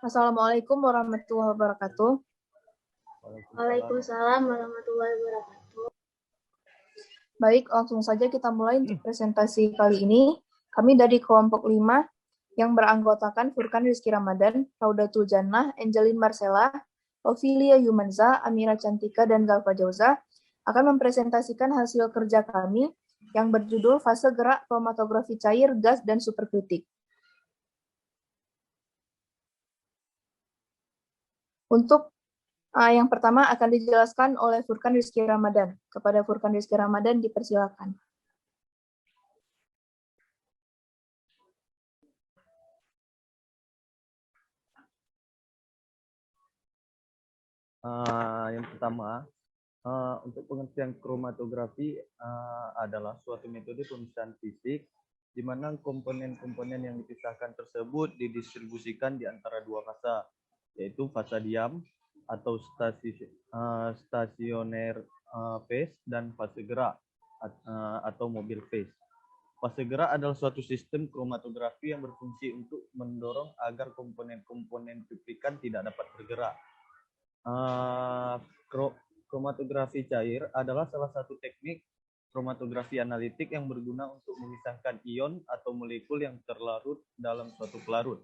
Assalamualaikum warahmatullahi wabarakatuh. Waalaikumsalam warahmatullahi wabarakatuh. Baik, langsung saja kita mulai untuk presentasi kali ini. Kami dari kelompok 5 yang beranggotakan Furkan Rizky Ramadan, Raudatul Jannah, Angelin Marcella, Ophelia Yumanza, Amira Cantika, dan Galva Jauza akan mempresentasikan hasil kerja kami yang berjudul Fase Gerak Kromatografi Cair, Gas, dan Superkritik. Untuk yang pertama akan dijelaskan oleh Furkan Rizky Ramadan. Kepada Furkan Rizky Ramadan dipersilakan. Yang pertama, untuk pengertian kromatografi adalah suatu metode pemisahan fisik di mana komponen-komponen yang dipisahkan tersebut didistribusikan di antara dua fasa, yaitu fasa diam atau stasioner phase dan fase gerak atau mobile phase. Fase gerak adalah suatu sistem kromatografi yang berfungsi untuk mendorong agar komponen-komponen duplikan tidak dapat bergerak. Kromatografi cair adalah salah satu teknik kromatografi analitik yang berguna untuk memisahkan ion atau molekul yang terlarut dalam suatu pelarut.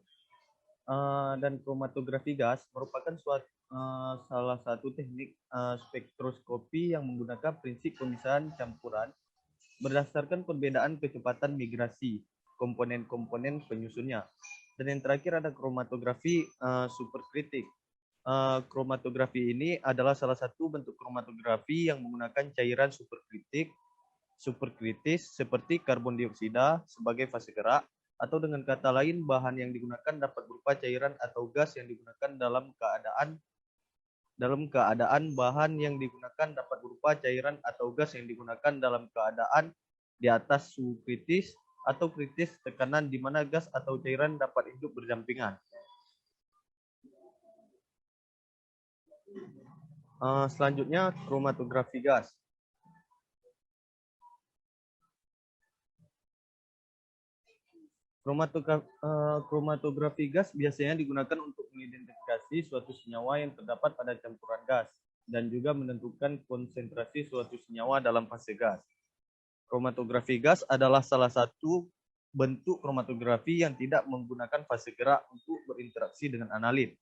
Dan kromatografi gas merupakan salah satu teknik spektroskopi yang menggunakan prinsip pemisahan campuran berdasarkan perbedaan kecepatan migrasi komponen-komponen penyusunnya. Dan yang terakhir ada kromatografi superkritik. Kromatografi ini adalah salah satu bentuk kromatografi yang menggunakan cairan superkritis seperti karbon dioksida sebagai fase gerak, atau dengan kata lain bahan yang digunakan dapat berupa cairan atau gas yang digunakan dalam keadaan bahan yang digunakan dapat berupa cairan atau gas yang digunakan dalam keadaan di atas suhu kritis atau kritis tekanan di mana gas atau cairan dapat hidup berdampingan. Selanjutnya kromatografi gas. Kromatografi gas biasanya digunakan untuk mengidentifikasi suatu senyawa yang terdapat pada campuran gas dan juga menentukan konsentrasi suatu senyawa dalam fase gas. Kromatografi gas adalah salah satu bentuk kromatografi yang tidak menggunakan fase gerak untuk berinteraksi dengan analit.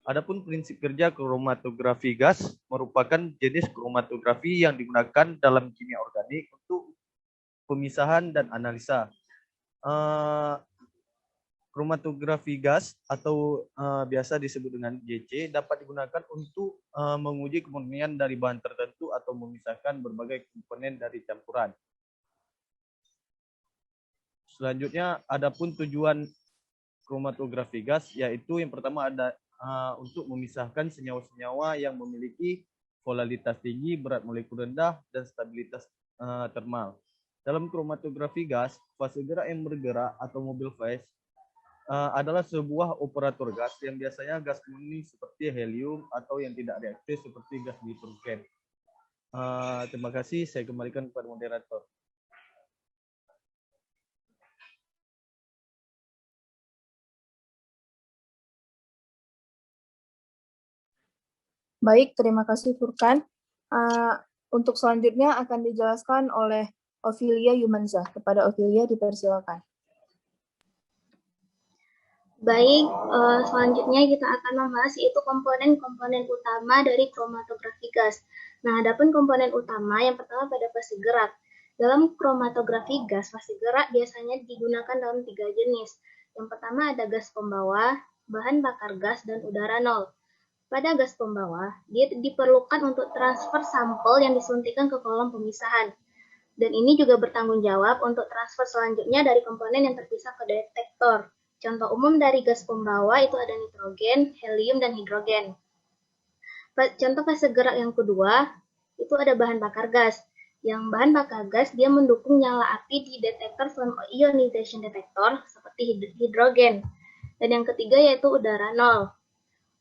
Adapun prinsip kerja kromatografi gas merupakan jenis kromatografi yang digunakan dalam kimia organik untuk pemisahan dan analisa. Kromatografi gas atau biasa disebut dengan GC dapat digunakan untuk menguji kemurnian dari bahan tertentu atau memisahkan berbagai komponen dari campuran. Selanjutnya, adapun tujuan kromatografi gas yaitu yang pertama ada untuk memisahkan senyawa-senyawa yang memiliki polaritas tinggi, berat molekul rendah, dan stabilitas termal. Dalam kromatografi gas, fase gerak yang bergerak atau mobile phase adalah sebuah operator gas yang biasanya gas murni seperti helium atau yang tidak reaktif seperti gas nitrogen. Terima kasih, saya kembalikan kepada moderator. Baik, terima kasih Furkan. Untuk selanjutnya akan dijelaskan oleh Ophelia Yumanza. Kepada Ophelia dipersilakan. Baik, selanjutnya kita akan membahas yaitu komponen-komponen utama dari kromatografi gas. Nah, adapun komponen utama yang pertama pada fase gerak. Dalam kromatografi gas, fase gerak biasanya digunakan dalam 3 jenis. Yang pertama ada gas pembawa, bahan bakar gas, dan udara nol. Pada gas pembawa, dia diperlukan untuk transfer sampel yang disuntikan ke kolom pemisahan. Dan ini juga bertanggung jawab untuk transfer selanjutnya dari komponen yang terpisah ke detektor. Contoh umum dari gas pembawa itu ada nitrogen, helium, dan hidrogen. Contoh fase gerak yang kedua, itu ada bahan bakar gas. Yang bahan bakar gas, dia mendukung nyala api di detektor flame ionization detector seperti hidrogen. Dan yang ketiga yaitu udara nol.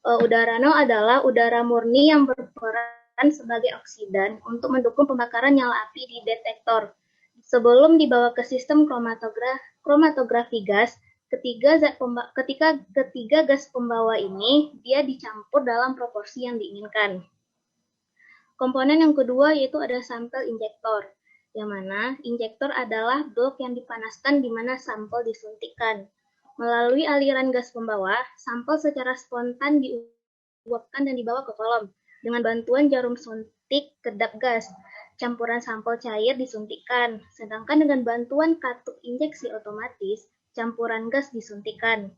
Udara nol adalah udara murni yang berperan sebagai oksidan untuk mendukung pembakaran nyala api di detektor. Sebelum dibawa ke sistem kromatografi gas, Ketiga gas pembawa ini dia dicampur dalam proporsi yang diinginkan. Komponen yang kedua yaitu ada sampel injektor, yang mana injektor adalah blok yang dipanaskan di mana sampel disuntikkan. Melalui aliran gas pembawa, sampel secara spontan diuapkan dan dibawa ke kolom. Dengan bantuan jarum suntik kedap gas, campuran sampel cair disuntikkan, sedangkan dengan bantuan katup injeksi otomatis, campuran gas disuntikkan.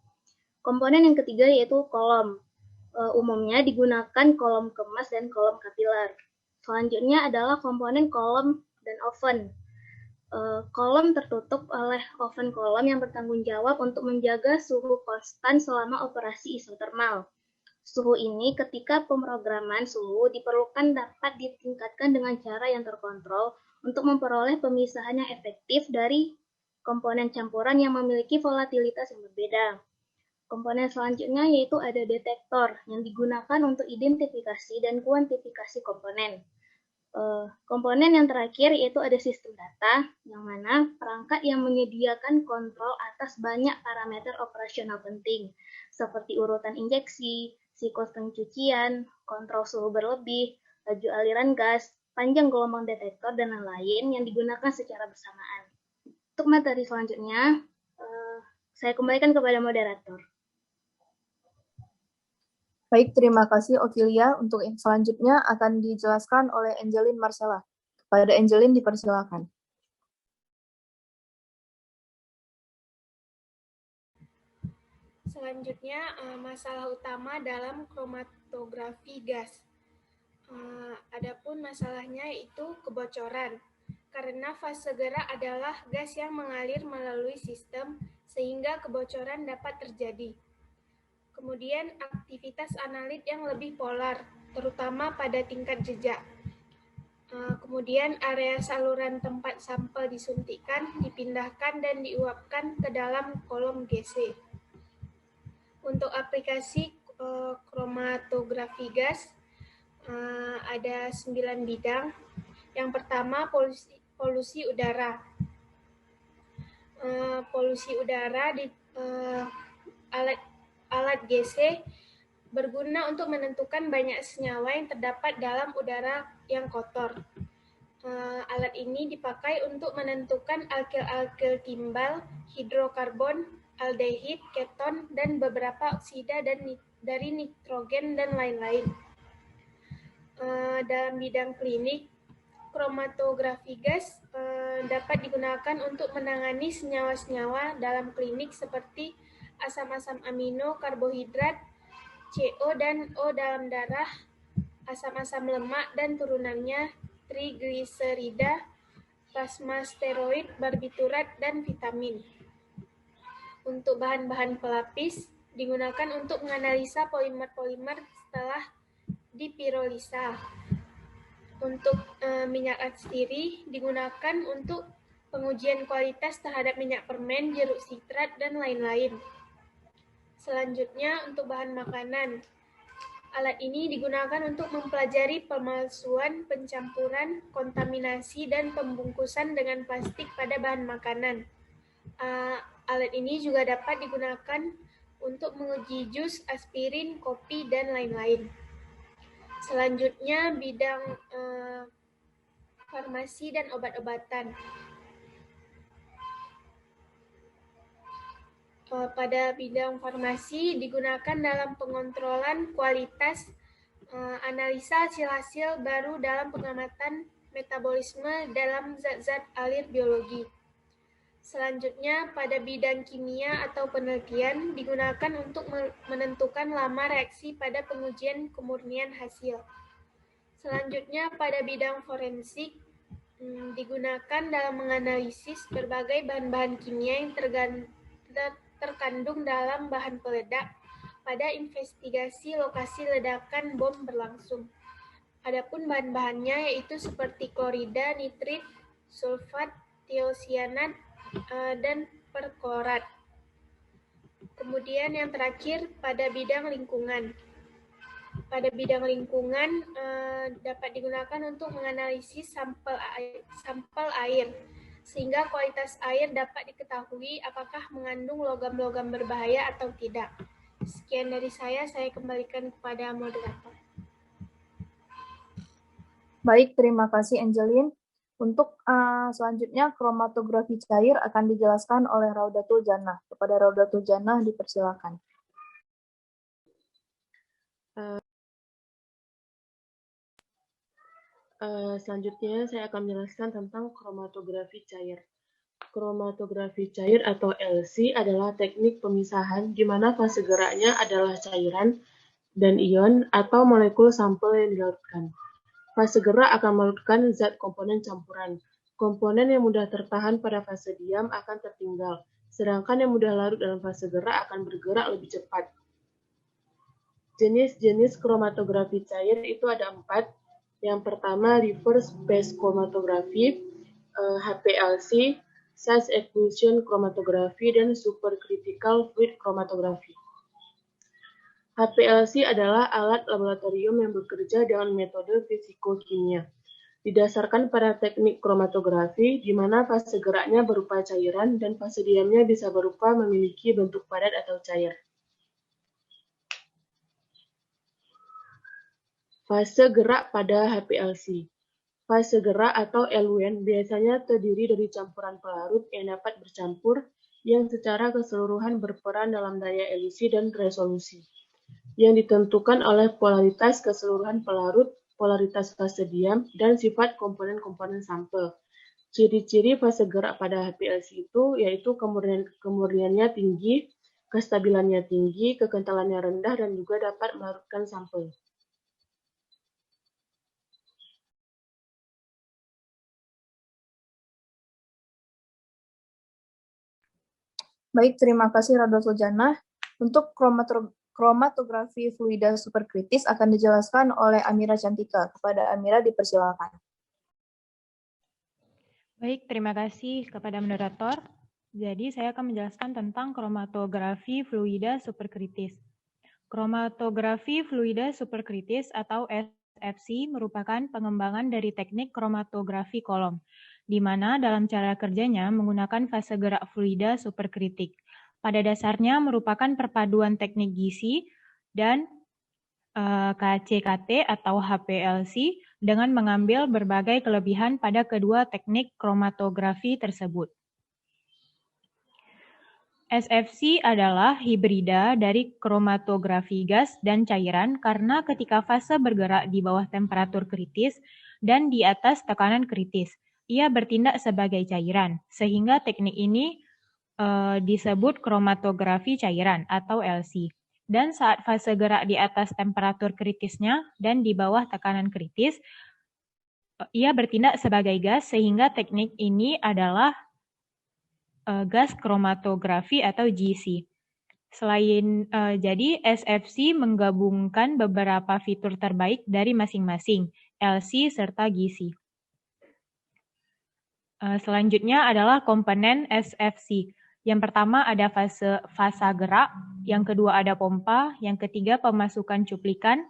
Komponen yang ketiga yaitu kolom. Umumnya digunakan kolom kemas dan kolom kapiler. Selanjutnya adalah komponen kolom dan oven. Kolom tertutup oleh oven kolom yang bertanggung jawab untuk menjaga suhu konstan selama operasi isotermal. Suhu ini ketika pemrograman suhu diperlukan dapat ditingkatkan dengan cara yang terkontrol untuk memperoleh pemisahan yang efektif dari komponen campuran yang memiliki volatilitas yang berbeda. Komponen selanjutnya yaitu ada detektor yang digunakan untuk identifikasi dan kuantifikasi komponen. Komponen yang terakhir yaitu ada sistem data, yang mana perangkat yang menyediakan kontrol atas banyak parameter operasional penting, seperti urutan injeksi, siklus pencucian, kontrol suhu berlebih, laju aliran gas, panjang gelombang detektor, dan lain-lain yang digunakan secara bersamaan. Untuk materi selanjutnya, saya kembalikan kepada moderator. Baik, terima kasih Ophelia. Untuk yang selanjutnya akan dijelaskan oleh Angelin Marcella. Kepada Angelin dipersilakan. Selanjutnya, masalah utama dalam kromatografi gas. Adapun masalahnya yaitu kebocoran. Karena fase gerak adalah gas yang mengalir melalui sistem, sehingga kebocoran dapat terjadi. Kemudian aktivitas analit yang lebih polar, terutama pada tingkat jejak. Kemudian area saluran tempat sampel disuntikkan, dipindahkan, dan diuapkan ke dalam kolom GC. Untuk aplikasi kromatografi gas, ada 9 bidang. Yang pertama, polusi udara. Polusi udara di alat GC berguna untuk menentukan banyak senyawa yang terdapat dalam udara yang kotor. Alat ini dipakai untuk menentukan alkil-alkil timbal, hidrokarbon, aldehid, keton, dan beberapa oksida dari nitrogen dan lain-lain. Dalam bidang klinik, kromatografi gas dapat digunakan untuk menangani senyawa-senyawa dalam klinik seperti asam-asam amino, karbohidrat, CO dan O dalam darah, asam-asam lemak dan turunannya, trigliserida, plasma steroid, barbiturat, dan vitamin. Untuk bahan-bahan pelapis, digunakan untuk menganalisa polimer-polimer setelah dipirolisa. Untuk minyak atsiri digunakan untuk pengujian kualitas terhadap minyak permen, jeruk sitrat, dan lain-lain. Selanjutnya, untuk bahan makanan. Alat ini digunakan untuk mempelajari pemalsuan, pencampuran, kontaminasi, dan pembungkusan dengan plastik pada bahan makanan. Alat ini juga dapat digunakan untuk menguji jus, aspirin, kopi, dan lain-lain. Selanjutnya, bidang farmasi dan obat-obatan. Pada bidang farmasi digunakan dalam pengontrolan kualitas, analisa hasil-hasil baru dalam pengamatan metabolisme dalam zat-zat alir biologi. Selanjutnya, pada bidang kimia atau penelitian digunakan untuk menentukan lama reaksi pada pengujian kemurnian hasil. Selanjutnya, pada bidang forensik digunakan dalam menganalisis berbagai bahan-bahan kimia yang terkandung dalam bahan peledak pada investigasi lokasi ledakan bom berlangsung. Adapun bahan-bahannya yaitu seperti klorida, nitrit, sulfat, tiosianat, dan perklorat. Kemudian yang terakhir pada bidang lingkungan. Pada bidang lingkungan dapat digunakan untuk menganalisis sampel air. sehingga kualitas air dapat diketahui apakah mengandung logam-logam berbahaya atau tidak. Sekian dari saya kembalikan kepada moderator. Baik, terima kasih Angelin. Untuk selanjutnya kromatografi cair akan dijelaskan oleh Raudatul Jannah. Kepada Raudatul Jannah dipersilakan. Selanjutnya saya akan menjelaskan tentang kromatografi cair. Kromatografi cair atau LC adalah teknik pemisahan di mana fase geraknya adalah cairan dan ion atau molekul sampel yang dilarutkan. Fase gerak akan melarutkan zat komponen campuran. Komponen yang mudah tertahan pada fase diam akan tertinggal, sedangkan yang mudah larut dalam fase gerak akan bergerak lebih cepat. Jenis-jenis kromatografi cair itu ada 4. Yang pertama, reverse phase chromatography, HPLC, size exclusion chromatography, dan supercritical fluid chromatography. HPLC adalah alat laboratorium yang bekerja dengan metode fisikokimia. Didasarkan pada teknik kromatografi, di mana fase geraknya berupa cairan dan fase diamnya bisa berupa memiliki bentuk padat atau cair. Fase gerak pada HPLC. Fase gerak atau eluen biasanya terdiri dari campuran pelarut yang dapat bercampur yang secara keseluruhan berperan dalam daya emisi dan resolusi, yang ditentukan oleh polaritas keseluruhan pelarut, polaritas fase diam, dan sifat komponen-komponen sampel. Ciri-ciri fase gerak pada HPLC itu yaitu kemurniannya tinggi, kestabilannya tinggi, kekentalannya rendah, dan juga dapat melarutkan sampel. Baik, terima kasih Raudatul Jannah. Untuk kromatografi fluida superkritis akan dijelaskan oleh Amira Cantika. Kepada Amira dipersilakan. Baik, terima kasih kepada moderator. Jadi saya akan menjelaskan tentang kromatografi fluida superkritis. Kromatografi fluida superkritis atau SFC merupakan pengembangan dari teknik kromatografi kolom, di mana dalam cara kerjanya menggunakan fase gerak fluida superkritik. Pada dasarnya merupakan perpaduan teknik GC dan KCKT atau HPLC dengan mengambil berbagai kelebihan pada kedua teknik kromatografi tersebut. SFC adalah hibrida dari kromatografi gas dan cairan karena ketika fase bergerak di bawah temperatur kritis dan di atas tekanan kritis, ia bertindak sebagai cairan, sehingga teknik ini disebut kromatografi cairan atau LC. Dan saat fase gerak di atas temperatur kritisnya dan di bawah tekanan kritis, ia bertindak sebagai gas, sehingga teknik ini adalah gas kromatografi atau GC. Jadi SFC menggabungkan beberapa fitur terbaik dari masing-masing LC serta GC. Selanjutnya adalah komponen SFC. Yang pertama ada fasa gerak, yang kedua ada pompa, yang ketiga pemasukan cuplikan,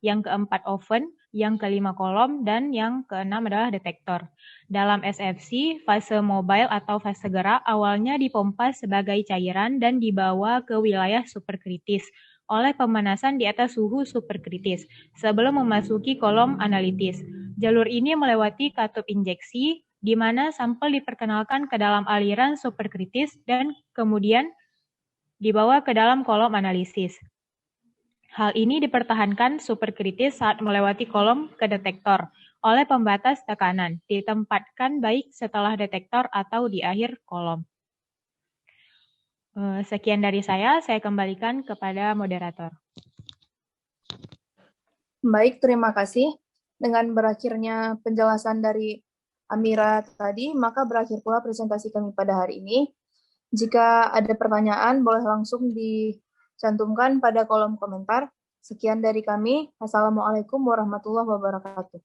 yang keempat oven, yang kelima kolom, dan yang keenam adalah detektor. Dalam SFC, fase mobile atau fase gerak awalnya dipompa sebagai cairan dan dibawa ke wilayah superkritis oleh pemanasan di atas suhu superkritis sebelum memasuki kolom analitis. Jalur ini melewati katup injeksi, di mana sampel diperkenalkan ke dalam aliran superkritis dan kemudian dibawa ke dalam kolom analisis. Hal ini dipertahankan superkritis saat melewati kolom ke detektor oleh pembatas tekanan, ditempatkan baik setelah detektor atau di akhir kolom. Sekian dari saya kembalikan kepada moderator. Baik, terima kasih. Dengan berakhirnya penjelasan dari Amira tadi, maka berakhir pula presentasi kami pada hari ini. Jika ada pertanyaan, boleh langsung dicantumkan pada kolom komentar. Sekian dari kami. Assalamualaikum warahmatullahi wabarakatuh.